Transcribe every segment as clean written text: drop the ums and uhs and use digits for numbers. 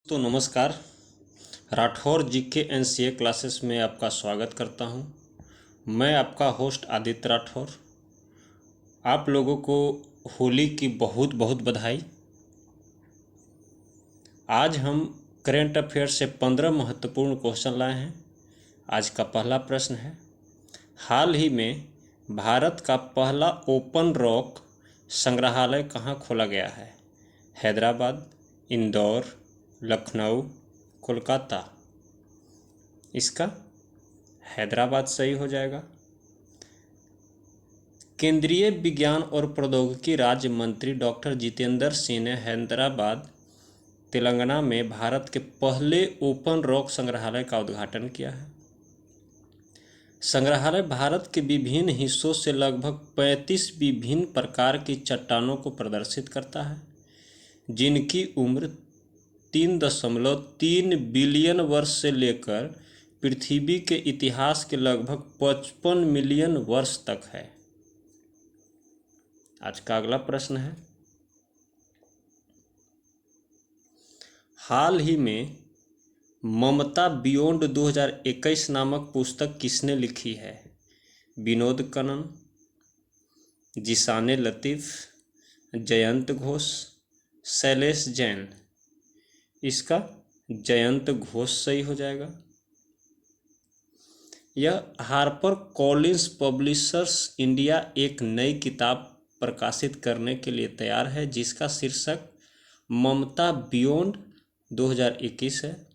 तो नमस्कार। Rathore GK NCA classes में आपका स्वागत करता हूं। मैं आपका होस्ट आदित्य राठौर। आप लोगों को होली की बहुत बहुत बधाई। आज हम करेंट अफेयर से 15 महत्वपूर्ण क्वेश्चन लाए हैं। आज का पहला प्रश्न है, हाल ही में भारत का पहला ओपन रॉक संग्रहालय कहाँ खोला गया है? हैदराबाद, इंदौर, लखनऊ, कोलकाता। इसका हैदराबाद सही हो जाएगा। केंद्रीय विज्ञान और प्रौद्योगिकी राज्य मंत्री डॉक्टर जितेंद्र सिंह ने हैदराबाद, तेलंगाना में भारत के पहले ओपन रॉक संग्रहालय का उद्घाटन किया है। संग्रहालय भारत के विभिन्न हिस्सों से लगभग 35 विभिन्न प्रकार की चट्टानों को प्रदर्शित करता है, जिनकी उम्र 3.3 बिलियन वर्ष से लेकर पृथ्वी के इतिहास के लगभग 55 मिलियन वर्ष तक है। आज का अगला प्रश्न है, हाल ही में ममता बियॉन्ड 2021 नामक पुस्तक किसने लिखी है? विनोद कनन, जिशान लतीफ़, जयंत घोष, शैलेश जैन। इसका जयंत घोष सही हो जाएगा। यह हार्पर कॉलिंस पब्लिशर्स इंडिया एक नई किताब प्रकाशित करने के लिए तैयार है, जिसका शीर्षक ममता बियॉन्ड 2021 है।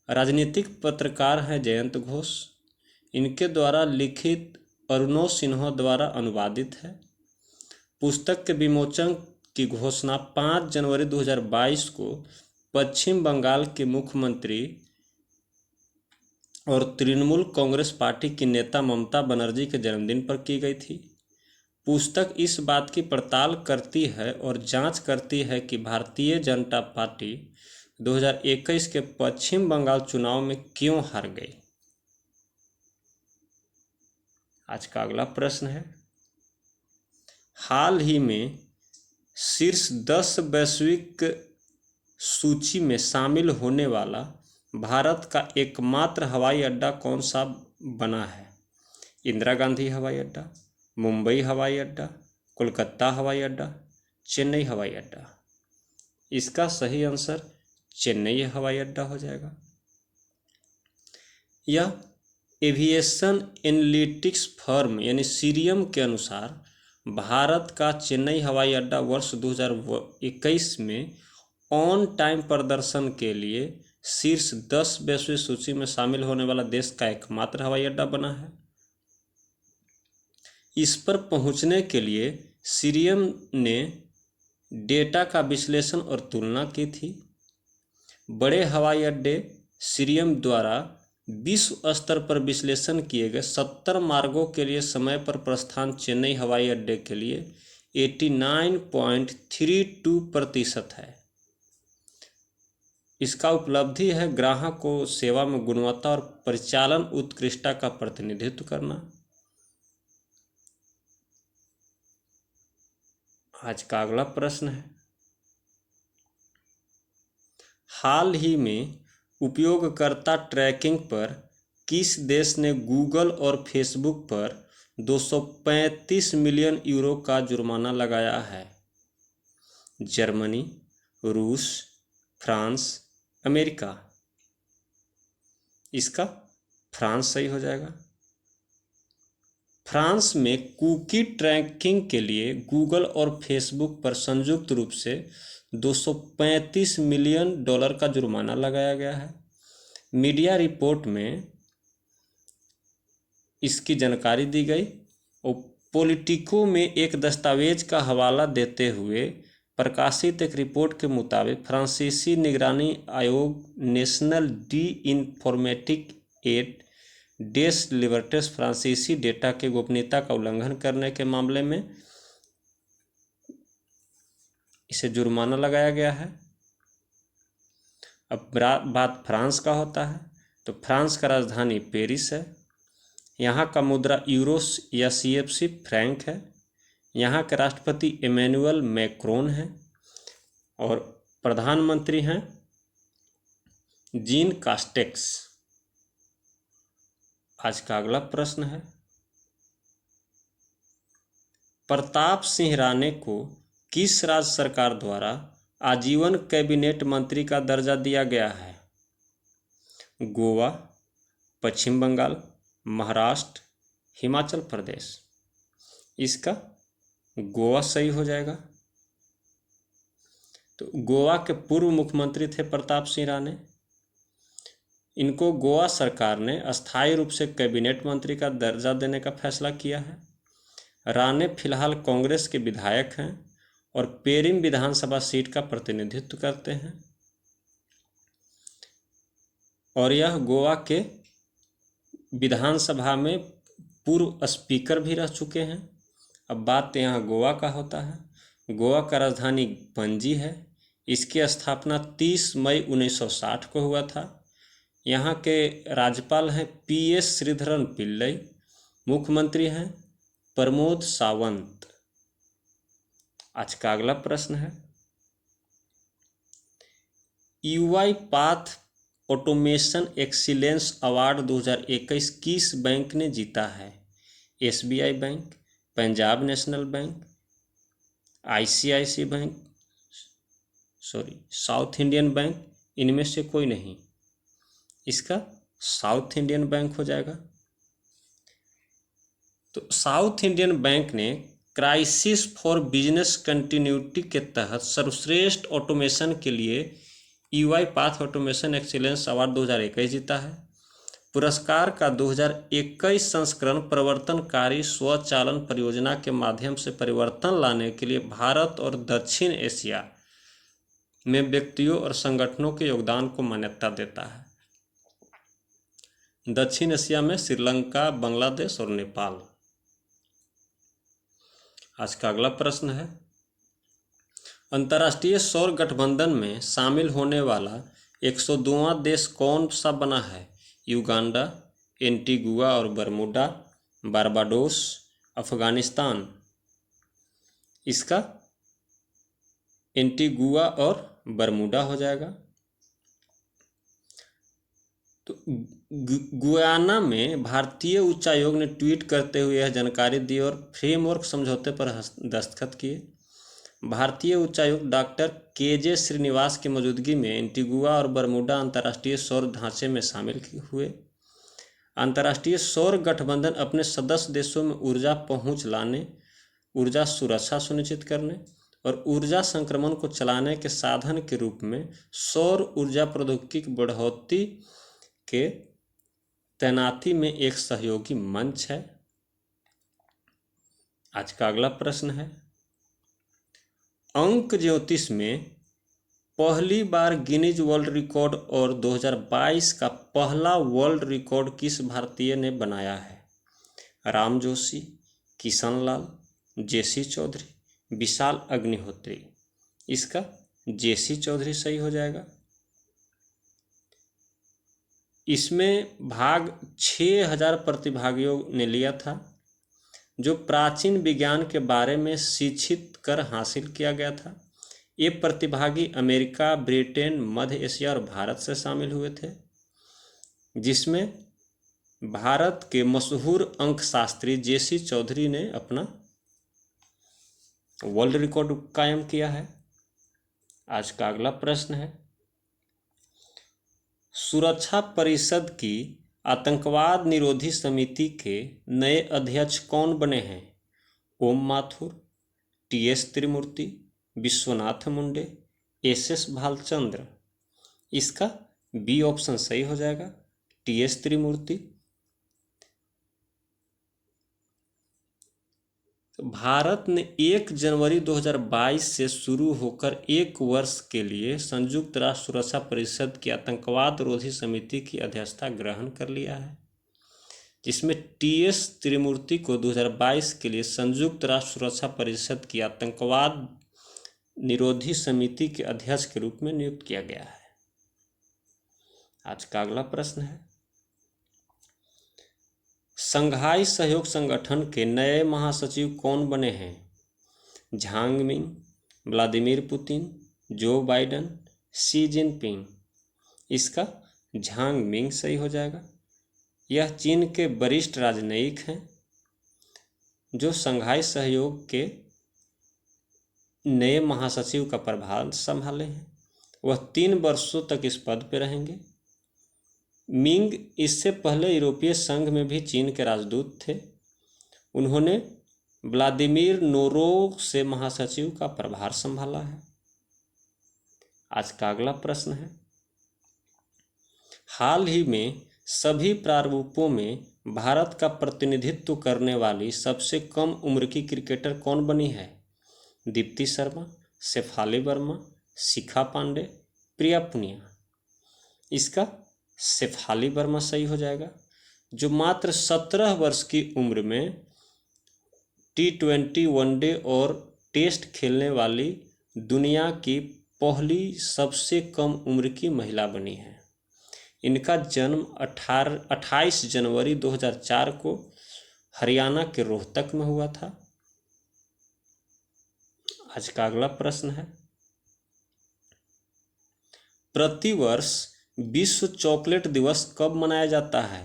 राजनीतिक पत्रकार हैं जयंत घोष। इनके द्वारा लिखित अरुणव सिन्हा द्वारा अनुवादित है। पुस्तक के विमोचन की घोषणा 5 जनवरी 2022 को पश्चिम बंगाल के मुख्यमंत्री और तृणमूल कांग्रेस पार्टी की नेता ममता बनर्जी के जन्मदिन पर की गई थी। पुस्तक इस बात की पड़ताल करती है और जांच करती है कि भारतीय जनता पार्टी 2021 के पश्चिम बंगाल चुनाव में क्यों हार गई। आज का अगला प्रश्न है, हाल ही में शीर्ष 10 वैश्विक सूची में शामिल होने वाला भारत का एकमात्र हवाई अड्डा कौन सा बना है? इंदिरा गांधी हवाई अड्डा, मुंबई हवाई अड्डा, कोलकाता हवाई अड्डा, चेन्नई हवाई अड्डा। इसका सही आंसर चेन्नई हवाई अड्डा हो जाएगा। यह एविएशन एनालिटिक्स फर्म यानी सीरियम के अनुसार भारत का चेन्नई हवाई अड्डा वर्ष 2021 में ऑन टाइम प्रदर्शन के लिए शीर्ष 10 वैश्विक सूची में शामिल होने वाला देश का एकमात्र हवाई अड्डा बना है। इस पर पहुंचने के लिए सीरियम ने डेटा का विश्लेषण और तुलना की थी। बड़े हवाई अड्डे सीरियम द्वारा विश्व स्तर पर विश्लेषण किए गए 70 मार्गों के लिए समय पर प्रस्थान चेन्नई हवाई अड्डे के लिए 89.32% है। इसका उपलब्धि है ग्राहक को सेवा में गुणवत्ता और परिचालन उत्कृष्टता का प्रतिनिधित्व करना। आज का अगला प्रश्न है, हाल ही में उपयोगकर्ता ट्रैकिंग पर किस देश ने गूगल और फेसबुक पर 235 मिलियन यूरो का जुर्माना लगाया है? जर्मनी, रूस, फ्रांस, अमेरिका। इसका फ्रांस सही हो जाएगा। फ्रांस में कुकी ट्रैकिंग के लिए गूगल और फेसबुक पर संयुक्त रूप से 235 मिलियन डॉलर का जुर्माना लगाया गया है। मीडिया रिपोर्ट में इसकी जानकारी दी गई और पॉलिटिको में एक दस्तावेज का हवाला देते हुए प्रकाशित एक रिपोर्ट के मुताबिक फ्रांसीसी निगरानी आयोग नेशनल डी इन्फॉर्मेटिक एट डेस लिबर्टेस फ्रांसीसी डेटा के गोपनीयता का उल्लंघन करने के मामले में इसे जुर्माना लगाया गया है। अब बात फ्रांस का होता है तो फ्रांस का राजधानी पेरिस है। यहाँ का मुद्रा यूरो या CFC फ्रैंक है। यहाँ के राष्ट्रपति इमैनुअल मैक्रोन हैं और प्रधानमंत्री हैं जीन कास्टेक्स। आज का अगला प्रश्न है, प्रताप सिंह राणे को किस राज्य सरकार द्वारा आजीवन कैबिनेट मंत्री का दर्जा दिया गया है? गोवा, पश्चिम बंगाल, महाराष्ट्र, हिमाचल प्रदेश। इसका गोवा सही हो जाएगा। तो गोवा के पूर्व मुख्यमंत्री थे प्रताप सिंह राणे। इनको गोवा सरकार ने अस्थायी रूप से कैबिनेट मंत्री का दर्जा देने का फैसला किया है। राणे फिलहाल कांग्रेस के विधायक हैं और पेरिम विधानसभा सीट का प्रतिनिधित्व करते हैं और यह गोवा के विधानसभा में पूर्व स्पीकर भी रह चुके हैं। अब बात यहाँ गोवा का होता है। गोवा का राजधानी पणजी है। इसकी स्थापना 30 मई 1960 को हुआ था। यहाँ के राज्यपाल हैं PS श्रीधरन पिल्लई। मुख्यमंत्री हैं प्रमोद सावंत। आज का अगला प्रश्न है, UI path automation excellence award 2021 किस बैंक ने जीता है? SBI bank, Punjab national bank, ICICI bank, south Indian bank, इनमें से कोई नहीं। इसका साउथ इंडियन बैंक हो जाएगा। तो साउथ इंडियन बैंक ने क्राइसिस फॉर बिजनेस कंटिन्यूटी के तहत सर्वश्रेष्ठ ऑटोमेशन के लिए UI path automation excellence award 2021 जीता है। पुरस्कार का 2021 संस्करण परिवर्तनकारी स्वचालन परियोजना के माध्यम से परिवर्तन लाने के लिए भारत और दक्षिण एशिया में व्यक्तियों और संगठनों के योगदान को मान्यता देता है। दक्षिण एशिया में श्रीलंका, बांग्लादेश और नेपाल। आज का अगला प्रश्न है, अंतर्राष्ट्रीय सौर गठबंधन में शामिल होने वाला 102वां देश कौन सा बना है? युगांडा, एंटीगुआ और बरमूडा, बारबाडोस, अफगानिस्तान। इसका एंटीगुआ और बरमूडा हो जाएगा। तो गुयाना में भारतीय उच्चायोग ने ट्वीट करते हुए यह जानकारी दी और फ्रेमवर्क समझौते पर दस्तखत किए। भारतीय उच्चायुक्त डॉक्टर KJ श्रीनिवास की मौजूदगी में एंटीगुआ और बरमूडा अंतर्राष्ट्रीय सौर ढांचे में शामिल हुए। अंतर्राष्ट्रीय सौर गठबंधन अपने सदस्य देशों में ऊर्जा पहुंच लाने, ऊर्जा सुरक्षा सुनिश्चित करने और ऊर्जा संक्रमण को चलाने के साधन के रूप में सौर ऊर्जा प्रौद्योगिकी की बढ़ोतरी के तैनाती में एक सहयोगी मंच है। आज का अगला प्रश्न है, अंक ज्योतिष में पहली बार गिनीज वर्ल्ड रिकॉर्ड और 2022 का पहला वर्ल्ड रिकॉर्ड किस भारतीय ने बनाया है? राम जोशी, किशन लाल, JC चौधरी, विशाल अग्निहोत्री। इसका JC चौधरी सही हो जाएगा। इसमें भाग 6000 प्रतिभागियों ने लिया था, जो प्राचीन विज्ञान के बारे में शिक्षित कर हासिल किया गया था। ये प्रतिभागी अमेरिका, ब्रिटेन, मध्य एशिया और भारत से शामिल हुए थे, जिसमें भारत के मशहूर अंकशास्त्री JC चौधरी ने अपना वर्ल्ड रिकॉर्ड कायम किया है। आज का अगला प्रश्न है, सुरक्षा परिषद की आतंकवाद निरोधी समिति के नए अध्यक्ष कौन बने हैं? ओम माथुर, TS त्रिमूर्ति, विश्वनाथ मुंडे, SS भालचंद्र। इसका B ऑप्शन सही हो जाएगा, TS त्रिमूर्ति। भारत ने 1 जनवरी 2022 से शुरू होकर 1 वर्ष के लिए संयुक्त राष्ट्र सुरक्षा परिषद की आतंकवाद रोधी समिति की अध्यक्षता ग्रहण कर लिया है, जिसमें TS त्रिमूर्ति को 2022 के लिए संयुक्त राष्ट्र सुरक्षा परिषद की आतंकवाद निरोधी समिति के अध्यक्ष के रूप में नियुक्त किया गया है। आज का अगला प्रश्न है, संघाई सहयोग संगठन के नए महासचिव कौन बने हैं? Jhang Ming, Vladimir Putin, Joe Biden, Xi Jinping. इसका झांग मिंग सही हो जाएगा। यह चीन के वरिष्ठ राजनयिक हैं जो शंघाई सहयोग के नए महासचिव का प्रभार संभाले हैं। वह 3 वर्षों तक इस पद पर रहेंगे। मिंग इससे पहले यूरोपीय संघ में भी चीन के राजदूत थे। उन्होंने व्लादिमीर नोरोव से महासचिव का प्रभार संभाला है। आज का अगला प्रश्न है, हाल ही में सभी प्रारूपों में भारत का प्रतिनिधित्व करने वाली सबसे कम उम्र की क्रिकेटर कौन बनी है? दीप्ति शर्मा, शेफाली वर्मा, शिखा पांडे, प्रिया पुनिया। इसका शेफाली वर्मा सही हो जाएगा, जो मात्र 17 वर्ष की उम्र में T20 वनडे और टेस्ट खेलने वाली दुनिया की पहली सबसे कम उम्र की महिला बनी है। इनका जन्म 28 जनवरी 2004 को हरियाणा के रोहतक में हुआ था। आज का अगला प्रश्न है, प्रतिवर्ष विश्व चॉकलेट दिवस कब मनाया जाता है?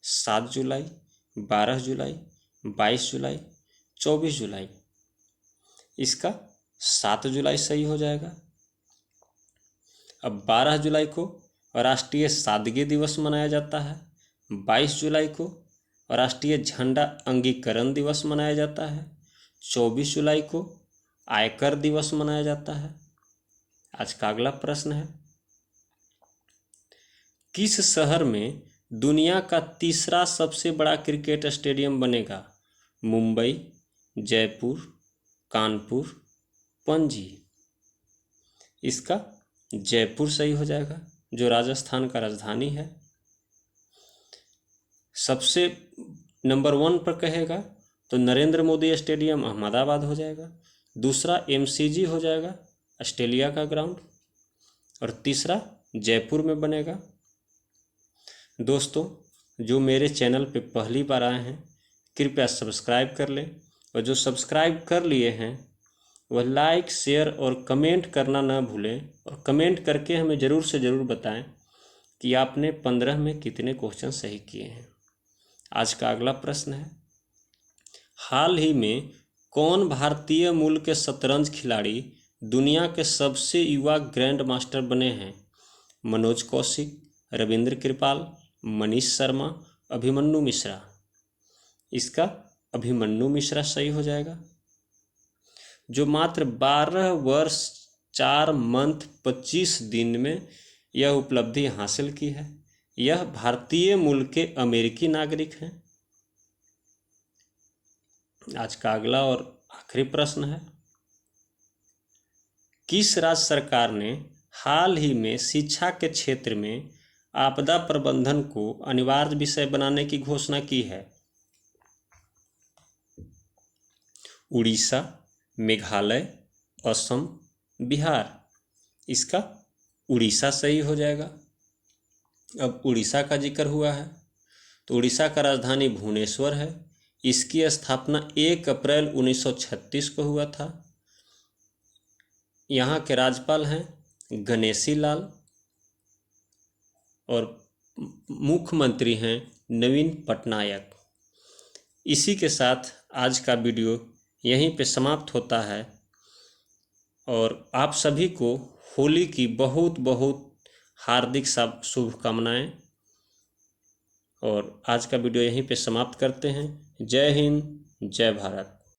7 जुलाई, 12 जुलाई, 22 जुलाई, 24 जुलाई। इसका 7 जुलाई सही हो जाएगा। अब 12 जुलाई को राष्ट्रीय सादगी दिवस मनाया जाता है। 22 जुलाई को राष्ट्रीय झंडा अंगीकरण दिवस मनाया जाता है। 24 जुलाई को आयकर दिवस मनाया जाता है। आज का अगला प्रश्न है, किस शहर में दुनिया का तीसरा सबसे बड़ा क्रिकेट स्टेडियम बनेगा? मुंबई, जयपुर, कानपुर, पणजी। इसका जयपुर सही हो जाएगा, जो राजस्थान का राजधानी है। सबसे नंबर 1 पर कहेगा तो नरेंद्र मोदी स्टेडियम अहमदाबाद हो जाएगा। दूसरा MCG हो जाएगा, ऑस्ट्रेलिया का ग्राउंड। और तीसरा जयपुर में बनेगा। दोस्तों, जो मेरे चैनल पे पहली बार आए हैं कृपया सब्सक्राइब कर लें, और जो सब्सक्राइब कर लिए हैं वह लाइक, शेयर और कमेंट करना ना भूलें। और कमेंट करके हमें ज़रूर से ज़रूर बताएं कि आपने 15 में कितने क्वेश्चन सही किए हैं। आज का अगला प्रश्न है, हाल ही में कौन भारतीय मूल के शतरंज खिलाड़ी दुनिया के सबसे युवा ग्रैंड मास्टर बने हैं? मनोज कौशिक, रविंद्र कृपाल, मनीष शर्मा, अभिमन्यु मिश्रा। इसका अभिमन्यु मिश्रा सही हो जाएगा, जो मात्र 12 वर्ष 4 मंथ 25 दिन में यह उपलब्धि हासिल की है। यह भारतीय मूल के अमेरिकी नागरिक हैं। आज का अगला और आखिरी प्रश्न है, किस राज्य सरकार ने हाल ही में शिक्षा के क्षेत्र में आपदा प्रबंधन को अनिवार्य विषय बनाने की घोषणा की है? उड़ीसा, मेघालय, असम, बिहार। इसका उड़ीसा सही हो जाएगा। अब उड़ीसा का जिक्र हुआ है तो उड़ीसा का राजधानी भुवनेश्वर है। इसकी स्थापना 1 अप्रैल 1936 को हुआ था। यहाँ के राज्यपाल हैं गणेशी लाल और मुख्यमंत्री हैं नवीन पटनायक। इसी के साथ आज का वीडियो यहीं पे समाप्त होता है और आप सभी को होली की बहुत बहुत हार्दिक शुभकामनाएं। और आज का वीडियो यहीं पे समाप्त करते हैं। जय हिंद, जय भारत।